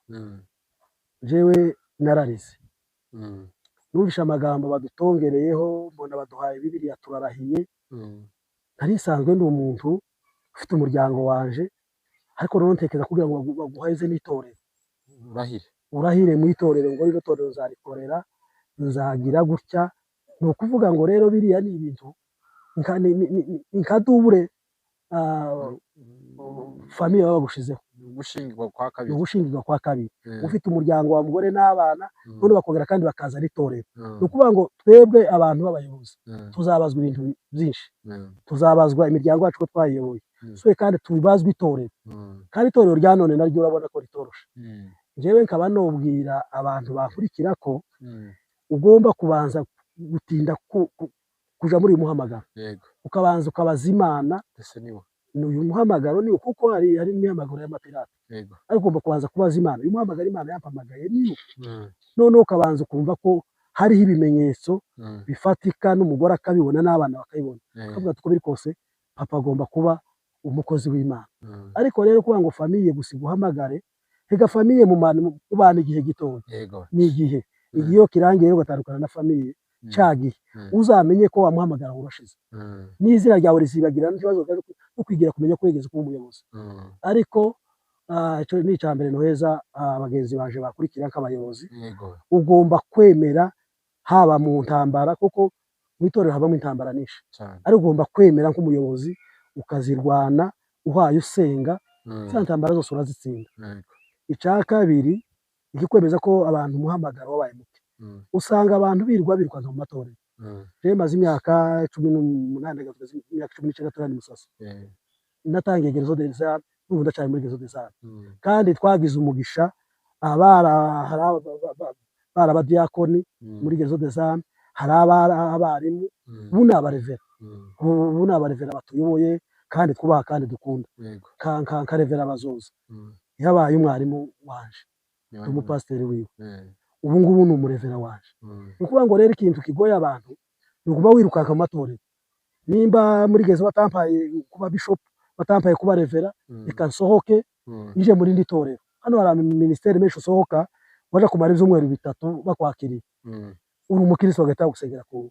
jewe nararize. Numvishe amagambo badutongereyeho, mbona baduhaye Bibiliya turarahiye. Narisanzwe ndi umuntu ufite umuryango wanje, ariko rero ntekereza kugira ngo baguheze n'itorero. Urahire mu itorero ngo rino torero nzarikorera, nzagira gutya. Ni ukuvuga ngo rero biriya ni ibintu nkadubure famiye baba bagushizeho. Ugushingirwa kwa kabiri. Ufite umuryango wa mugore n'abana, none bakongera kandi bakaza n'itorero. Ni ukuvuga ngo twebwe abantu b'abayobozi tuzabazwa ibintu byinshi. Tuzabazwa imiryango yacu ko twayiyoboye, kandi tubazwa itorero. Kandi itorero rya none naryo urabona ko ritoroshe. Njyewe nkaba nobwira abantu bakurikira ko ugomba kubanza gutinda kuja muri uyu muhamagaro, ukabanza ukabaza Imana. Uyu muhamagaro ni kuko hari imihamagaro y'amapirate, ariko ugomba kubanza kubaza Imana, uyu muhamagaro Imana yampamagaye niyo. Noneho ukabanza ukumva ko hariho ibimenyetso bifatika, n'umugore akabibona n'abana bakabibona, akavuga ati uko biri kose papa agomba kuba umukozi w'Imana. Ariko rero kuvuga ngo famiye gusa guhamagare, hega famiye mubana igihe gitoya, ni igihe iyo kirangiye rero ugatandukana na famiye cya gihe, uzamenye ko wamuhamagara urashize. N'izina ryawe rizibagira n'ikibazo cyo kwigira kumenya ko wigeze kuba umuyobozi. Ariko icyo ni icya mbere noheza abagenzi baje bakurikira nk'abayobozi, ugomba kwemera haba mu ntambara, kuko mu itorero habamo intambara nyinshi, ariko ugomba kwemera nk'umuyobozi ukazirwana uhaye usenga, za ntambara zose urazitsinda. Icya kabiri, ikikwemeza ko abantu umuhamagaro wabaye muke, usanga abantu birukanka mu matorero. Rero maze imyaka 18, imyaka 19 turani Musasa, natangiye Gereza des Arts, n'ubu ndacyari muri Gereza des Arts. Kandi twagize umugisha, barabadiyakoni muri Gereza des Arts, hari abarimu, ubu ni abarevera. ubu ni abarevera batuyoboye kandi twubaha kandi dukunda nka revera Bazoza yabaye umwarimu wanje ndi umupasiteri wiwe ubu ngubu ni umurevera wanje ni ukuvuga ngo rero ikintu kigoye abantu ni ukuba wirukanka mu matorero nimba muri geze batampaye kuba bishop batampaye kuba revera reka nsohoke ije muri ndi torero hano hari ministeri menshi usohoka waje kumara ibyumweru bitatu bakwakiriye uri umukristo bagahita gusengera ku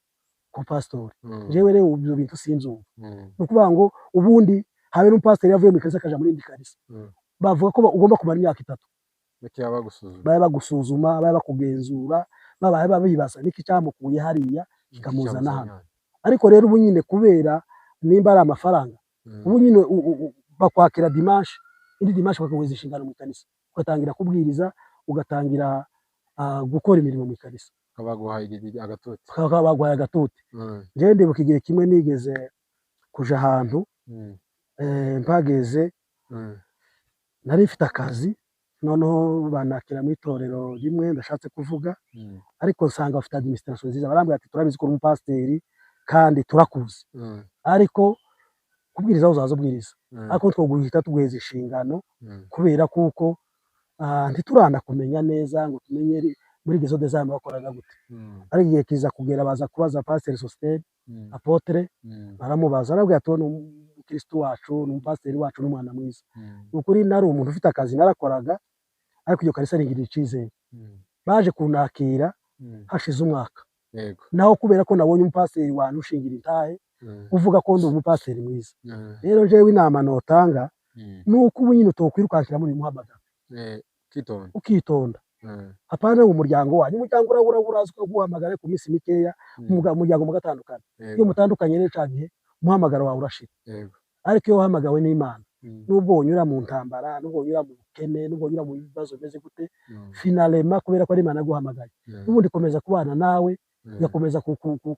pastori jewe rero ibyo bintu sinzumva ni ukuvuga ngo ubundi habe n'umupasiteri yavuye mu kanisa akaja muri indi kanisa bavuga ko ugomba kumara imyaka 3 baba bagusuzuma baba bakugenzura baba babibaza niki cyamukuye hariya kikamuzana hano ariko rero ubu nyine kubera nimba ari amafaranga ubu nyine bakwakira dimanche indi dimanche bakaguha inshingano mu kanisa ugatangira kubwiriza ugatangira gukora imirimo mu kanisa baguhaye agatuti jewe ndibuka igihe kimwe nigeze kuja ahantu mpageze nari mfite akazi noneho banakira mu itorero rimwe ndashatse kuvuga ariko nsanga bafite administration nziza barambwira ati turabizi ko uri umupasiteri kandi turakuzi ariko kubwiriza uzaza ubwiriza ariko twoguhita tuguheza inshingano kubera kuko ntiturana kumenya neza ngo tumenye muri gezo design bakoraga gute ari igihe kiza kugera baza kubaza pasteur Sostene apotre baramubaza arabwira ati ni umukristo wacu ni umupasiteri wacu n'umwana mwiza ukuri nari umuntu ufite akazi narakoraga ariko iyo kalisa ringirira icizere baje kunakira hashize umwaka naho kubera ko nabonye umupasiteri wanyu ushingira intahe uvuga ko ndi umupasiteri mwiza rero jewe inama notanga nuko ubu nyine utokwirukankira muri muhamagara ukitonda apana umuryango wanyu umuryango urabura guhamagara ku minsi mikeya umuryango mugatandukana iyo mutandukanye rero canke muhamagara wawe urashira ariko iyo wahamagawe n'Imana nubwo unyura mu ntambara nubwo unyura mu bukene nubwo unyura mu bibazo bimeze gute finalema kubera ko ari Imana yaguhamagaye ubundi komeza kubana nawe yakomeza kukuba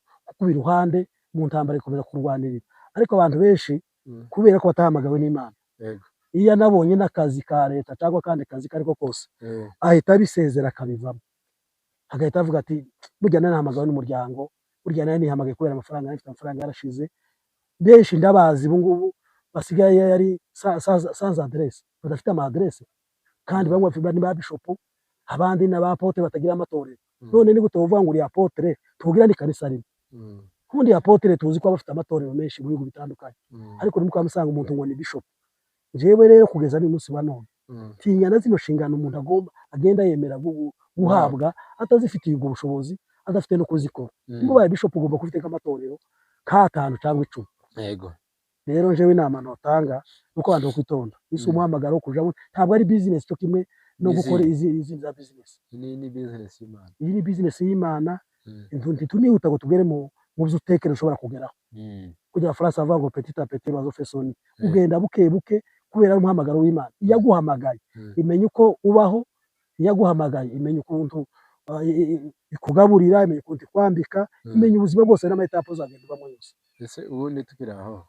iruhande mu ntambara ikomeza kurwanirira ariko abantu benshi kubera ko batahamagawe n'Imana iyo nabonye n'akazi ka leta cyangwa kandi kazi kariko kose ahita bisezera akabivamo agahita avuga ati burya nahamagawe n'umuryango burya nihamagaye kubera amafaranga nafite amafaranga yarashize benshi ndabazi ubu ngubu basigaye yari sans adresse badafite ama adresse kandi bamwe bafite ba bishop abandi n'abapotre batagira amatorero none ni gute uvuga ngo uri apotre tugira ni kanisa rimwe kundi apotre tuzi ko bafite amatorero menshi mu bihugu bitandukanye ariko nimwe kwamusanga umuntu ngo ni bishop jewe rero kugeza ni munsi wa none tinyana zino shingano umuntu agomba agenda yemera guhabwa atazifitiye ubwo bushobozi adafite no kuzikora ngo baye bishop ugomba kufiteka amatorero ka 5 cyangwa 10 yego rero jewe inama notanga uko abantu kwitonda isi umuhamagaro kuja ntabwo ari business cyo kimwe no gukora izi za business ni business y'Imana iyi ni business y'Imana ntitunihuta ngo tugere mu byo utekere ushobora kugeraho kugira France avuga ngo petit à petit bazo fesoni ugenda buke buke kubera umuhamagaro w'Imana yaguhamagaye imenye uko ubaho yaguhamagaye imenye ukuntu ikugaburira imenye ukuntu kwambika imenye ubuzima bwose n'amahitapo uzagenda ubamo yose ese ubundi tukiraho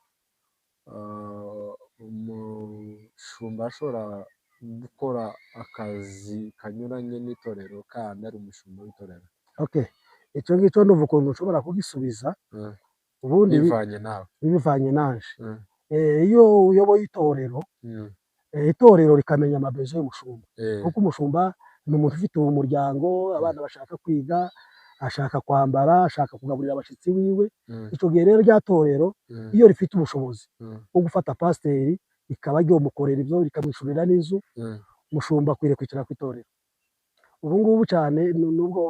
umushumba ashobora gukora akazi kanyuranye n'itorero kandi ari umushumba w'itorero okay icyo ngicyo ndumva ukuntu ushobora kugisubiza ubundi bivanye naje iyo uyoboye itorero itorero rikamenya amabezo y'umushumba kuko umushumba ni umuntu ufite umuryango abana bashaka kwiga ashaka kwambara ashaka kugaburira abashitsi wiwe icyo gihe rero rya torero iyo rifite ubushobozi bwo gufata pasiteri ikaba ryo mukorera ibyo rikamwishurira n'inzu umushumba akwiriye kwicara ku itorero ubu ngubu cyane nubwo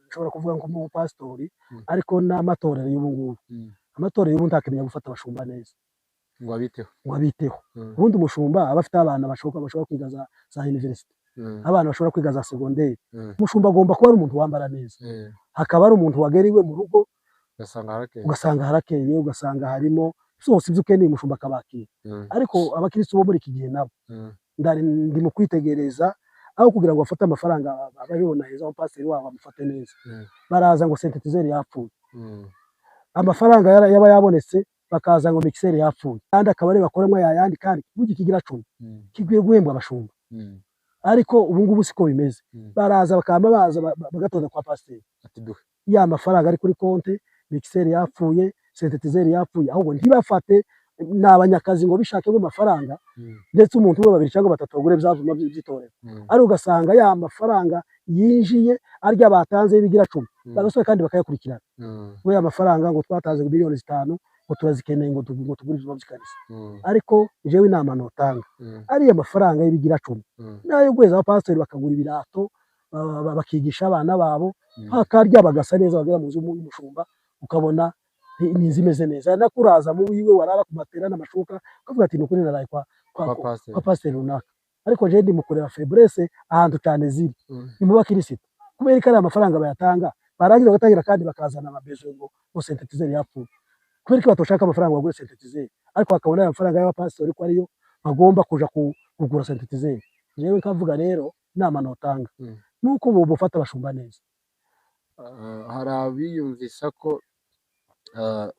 nshobora kuvuga ngo mu pastori ariko n'amatorero y'ubu ngubu amatorero y'ubu ntakimenya gufata abashumba neza ngo abiteho ubundi umushumba aba afite abana bashobora kwiga za university abana bashobora kwiga za secondaire umushumba agomba kuba ari umuntu wambara neza hakaba ari umuntu wageriwe mu rugo ugasanga harakeye ugasanga harimo byose ibyo ukeneye umushumba akabakira ariko abakristo bo muri iki gihe nabo ndi mu kwitegereza aho kugira ngo bafate amafaranga ababibona heza umupasiteri wabo bamufate neza baraza ngo synthetizer yapfuye amafaranga yaba yabonetse bakaza ngo mixer yapfuye kandi akaba ari bakoramo yayandi kandi bugi kigira 10 kigwiye guhembwa abashumba ariko ubu ngubu siko bimeze baraza bakamba baza bagatoza kwa pasiteri ati duhe ya mafaranga ari kuri konte mixer yapfuye sentetizeri yapfuye, ahubwo ntibafate ni abanyakazi ngo bishakemo amafaranga, ndetse umuntu umwe babiri cyangwa batatu bagure bya vyuma by'itorero, ari ugasanga ya mafaranga yinjiye arya batanze bigira 10 bagasohoka kandi bakayakurikirana. We amafaranga ngo twatanze miliyoni 5 ngo turazikeneye ngo tugure ivyuma by'ikanisa, ariko jewe inama notanga ari amafaranga y'ibigira 10 nayo gweza abapastori bakagura ibirato bakigisha abana babo, bakarya bagasa neza, bagera mu nzu y'umushumba ukabona ninzi imeze neza, nakuraza mu wiwe warara ku matera n'amashuka ukavuga ati nukuri naraye kwa pasteur runaka, ariko je ndi mukorera faiblesse ahantu cyane ziri ni mu bakirisitu, kubera ko ari amafaranga bayatanga barangiza bagatangira kandi bakazana amabezo ngo sentetizeri yapfuye, kubera ko batoshaka amafaranga bagure sentetizeri, ariko bakabona amafaranga y'abapastori ko ariyo bagomba kuja kugura sentetizeri. Jewe nkavuga rero inama notanga nuko bo bufata abashumba neza. Hari abiyumvisa ko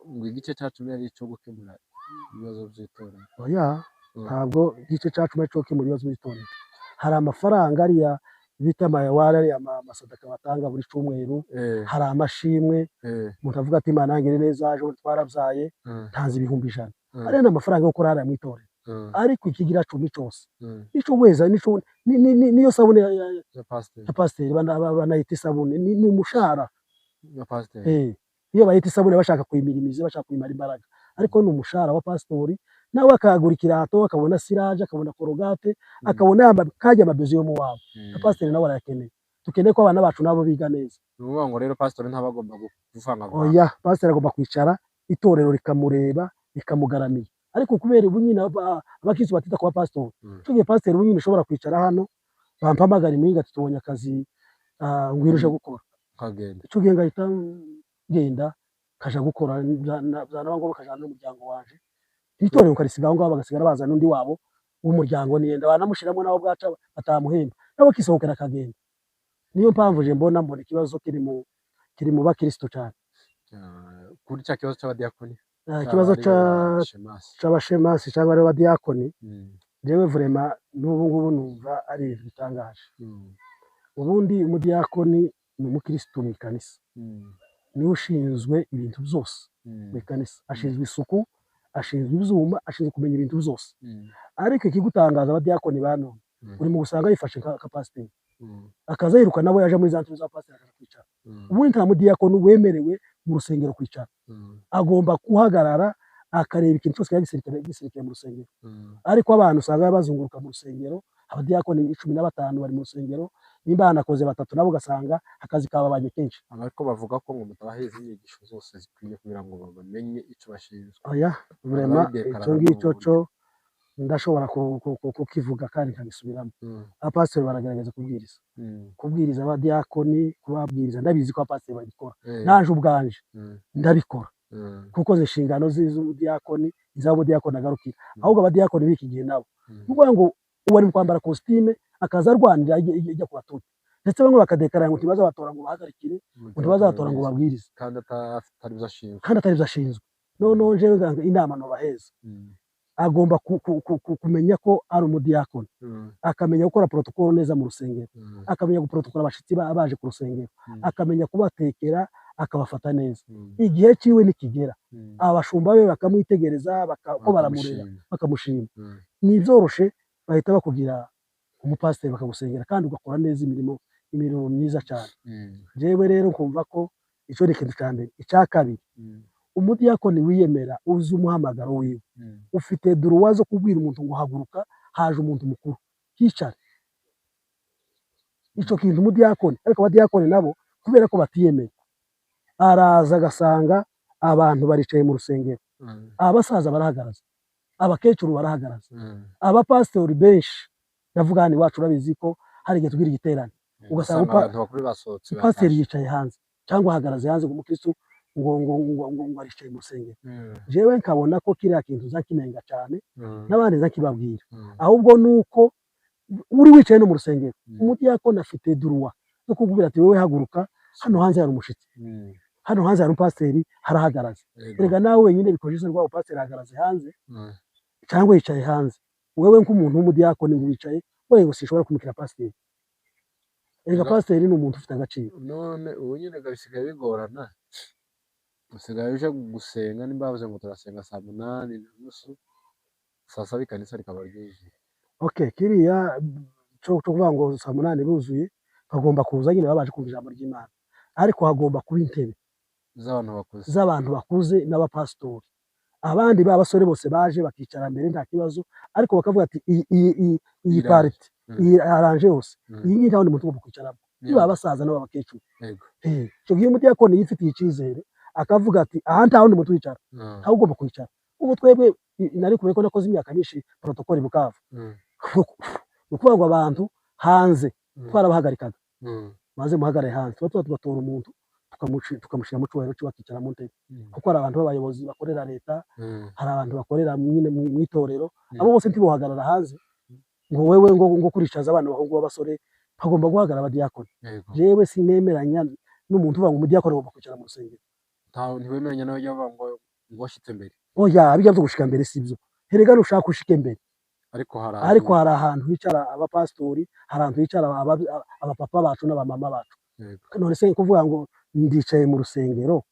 ngo igice cyacu ari cyo gukemura ibibazo by'itorero. Oya, ntabwo igice cyacu ari cyo gukemura ibibazo by'itorero. Hari amafaranga ariya bita amayawari, ariya amasadaka batanga buri cyumweru, hari amashimwe, umuntu avuga ati Imana yangire neza, ejo twarabyaye ntanze 1,100, ariya ni amafaranga yo kurara mu itorero. Ariko ikigira 10 cyose nico weza niyo sabune ya pasteur banayita isabune, ni umushahara ya pasteur. Iyo bayita isabune bashaka kuyimirimiza, bashaka kuyimara imbaraga, ariko ni umushahara wa pastori, nawe akagura ikirato, akabona siraje, akabona korogate, akabona kajya amabezo yo mu wabo. Pasteur nawe arayakeneye, tukeneye ko abana bacu nabo biga neza. Nuvuga ngo rero pastori ntabagomba guvanga. Oya, pasteur agomba kwicara itorero rikamureba rikamugaramiye, ariko kubera ubunyine abakristo batita kwa pastor, tugiye pasteur ubunyine ushobora kwicara hano bampamagara impinga tutubonye akazi ngwiruje gukora kagenda, cyo genga ita genda kaja gukora byanaba ngo bakajana n'umuryango wanje, itorero ukarisigaho ngo bagasigara bazana undi wabo w'umuryango niyenda banamushiramo nabo bwaca batamuhemba nabo kisohokera kagenda. Niyo mpamvu je mbona ikibazo kiri mu bakristo cyane. Kuri cya kibazo cy'abadiakoni, ikibazo c'abashemasi cyangwa ari abadiakoni, jewe vraiment n'ubu ngubu numva ari bitangaje. Ubundi umudiakoni ni umukristo mu ikanisa, ni ushinzwe ibintu byose mu ikanisa, ashinzwe isuku, ashinzwe ibyuma, ashinzwe kumenya ibintu byose. Ariko ikigutangaza abadiakoni bano uri mu gusanga yifashe ka pasteur, akaza yiruka nabo yaje muri zantu za pasteur akaja kwicara. Ubundi nta mudiakoni wemerewe mu rusengero kwicara, agomba kuhagarara akareba ikintu cyose gisirikare mu rusengero. Ariko abantu usanga bazunguruka mu rusengero, abadiakoni 15 bari mu rusengero, nimba hanakoze 3 nabo ugasanga akazi kababanye kenshi. Ariko bavuga ko ngo mutabahize inyigisho zose zikwiye kugira ngo bamenye icyo bashinzwe. Oya, vraiment icyo ngicyo cyo ndashobora kukivuga kandi nkagisubiramo. Abapastori baragerageza kubwiriza abadiakoni, kubabwiriza, ndabizi ko abapastori babikora, naje ubwanje ndabikora kuko zishingano z'umudiakoni iz'umudiakoni agarukira. Ahubwo abadiakoni biki gihe nabo nuko ngo uwari mu kwambara costume akaza arwanira ijya ku batuti, ndetse bamwe bakadekara ngo tibaza batora ngo bahagarikire, ngo tibazatora ngo babwirize kandi atari byashinzwe. None jewe inama no baheza, agomba kumenya ko ari umudiakoni, akamenya gukora protocol neza mu rusengero, akamenya guprotocol abashitsi baje ku rusengero, akamenya kubatekera, akabafata neza. Igihe ciwe nikigera abashumba be bakamwitegereza, ko baramurera, bakamushima, ni byoroshe bahita bakugira umupasiteri bakagusengera kandi ugakora neza imirimo myiza cyane. Jewe rero kumva ko icyo ni ikintu cya mbere. Icya kabiri, umudiakoni wiyemera uzi umuhamagaro wiwe, ufite droit zo kubwira umuntu ngo haguruka, haje umuntu mukuru hicare. Icyo kintu umudiakoni, ariko abadiakoni nabo kubera ko batiyemeye, araza agasanga abantu baricaye mu rusengero, abasaza barahagaraza, abakecuru barahagaraza, abapastori benshi, ndavuga hano iwacu urabizi ko hari igihe tugira igiterane ugasanga pasiteri yicaye hanze cyangwa ahagaraze hanze ngo umukristo ngo aricaye mu rusengero. Jewe nkabona ko kiriya kintu zakinenga cyane n'abandi zakibabwira, ahubwo nuko uri wicaye no mu rusengero, umudiakoni afite droit zo kukubwira ati wowe haguruka, hano hanze hari umushitsi, hano hanze hari umupasiteri harahagaraze. Erega nawe wenyine bikojeje rwa pasiteri ahagaraze hanze cyangwa yicaye hanze, wewe nk'umuntu w'umudiakoni wicaye wewe ngo sishobora kumukira pasiteri. Erega pasiteri ni umuntu ufite agaciro. None ubu nyine gabisigaye bigorana usigaye uje gusenga nimba bavuze ngo turasenga saa 8:30 saa 7 ikanisa rikaba ryuzuye. Okay, kiriya cyo kuvuga ngo saa 8 buzuye bagomba kuza nyine babaje kumva ijambo ry'Imana, ariko hagomba kuba intebe z'abantu bakuze n'abapasitori. Abandi b'abasore bose baje bakicara mbere nta kibazo, ariko bakavuga ati iyi pariti iyi aranje yose iyi ngiyi nta wundi muntu ugomba kwicaramo, niba abasaza n'abakecuru. Icyo gihe umudiyakoni yifitiye icyizere akavuga ati aha nta wundi muntu wicara, ntawe ugomba kwicara. Ubu twebwe nari kubera ko nakoze imyaka myinshi protokoli i Bukavu, ni ukuvuga ngo abantu hanze twarabahagarikaga, maze muhagarare hanze tuba tugatora umuntu tukamushyira mu cyubahiro cyo bakicara mu ntebe, kuko hari abantu b'abayobozi bakorera leta, hari abantu bakorera nyine mu itorero, abo bose ntibohagarara hanze ngo wewe ngo kuricaza abana bahungu b'abasore, hagomba guhagarara abadiyakoni. Jewe sinemeranya n'umuntu uvuga ngo umudiyakoni agomba kwicara mu rusengero. Ntiwemeranya nawe ujya uvuga ngo washitse mbere? Oya, bijya byo gushika mbere sibyo. Herega nushaka ushike mbere, ariko hari ahantu hicara abapasitori, hari ahantu hicara abapapa bacu n'abamama bacu. None se kuvuga ngo ndicaye mu rusengero,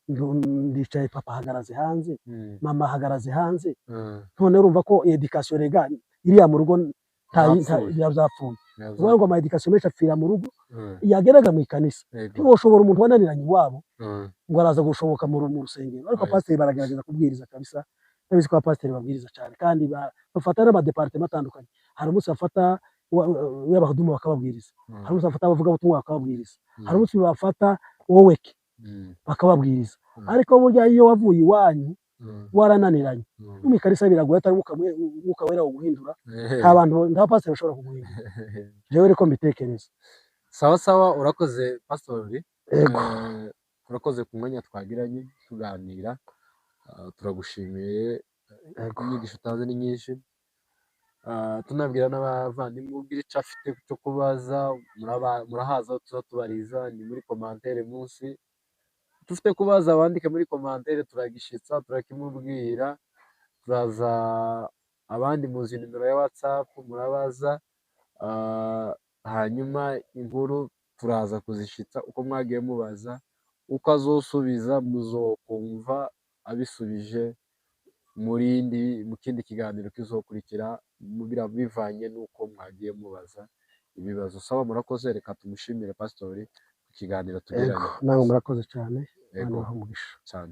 ndicaye papa ahagaraze hanze, mama ahagaraze hanze, none urumva ko edikasiyo rega iriya mu rugo yazapfuye. Uvuga ngo ama edikasiyo menshi apfira mu rugo, yageraga mu ikanisa. Ntiwoshobora umuntu wananiranye iwabo ngo araza gushoboka mu rusengero, ariko abapasiteri baragerageza kubwiriza kabisa. Ndabizi ko abapasiteri babwiriza cyane kandi bafata n'amadepartema atandukanye. Hari umunsi bafata y'abahudumu bakababwiriza, hari umunsi bafata abavugabutumwa bakababwiriza, hari umunsi bafata woweke bakababwiriza. Ariko burya iyo wavuye iwanyu warananiranye no mu ikanisa biragoye, atari umwuka wera wo guhindura, nta pasiteri bashobora kuguhindura. Jewe reko mbitekereza. Sawa sawa, urakoze pastori, urakoze ku mwanya twagiranye tuganira. Turagushimiye, inyigisho utanze ni nyinshi. Tunabwira n'abavandimwe ubwira icyo afite cyo kubaza, murahaza tuzatubariza ni muri komantere munsi. Dufite kubaza abandike muri komantere, turagishitsa turakimubwira. Turaza abandi muzi nimero ya WhatsApp murabaza, hanyuma inkuru turaza kuzishitsa uko mwagiye mubaza, uko azosubiza muzokumva abisubije mu kindi kiganiro kizokurikira, bivanye n'uko mwagiye mubaza ibibazo. Sawa, murakoze, reka tumushimire pastori ku kiganiro tugiranye. Namwe murakoze cyane, Imana ibahe umugisha cyane.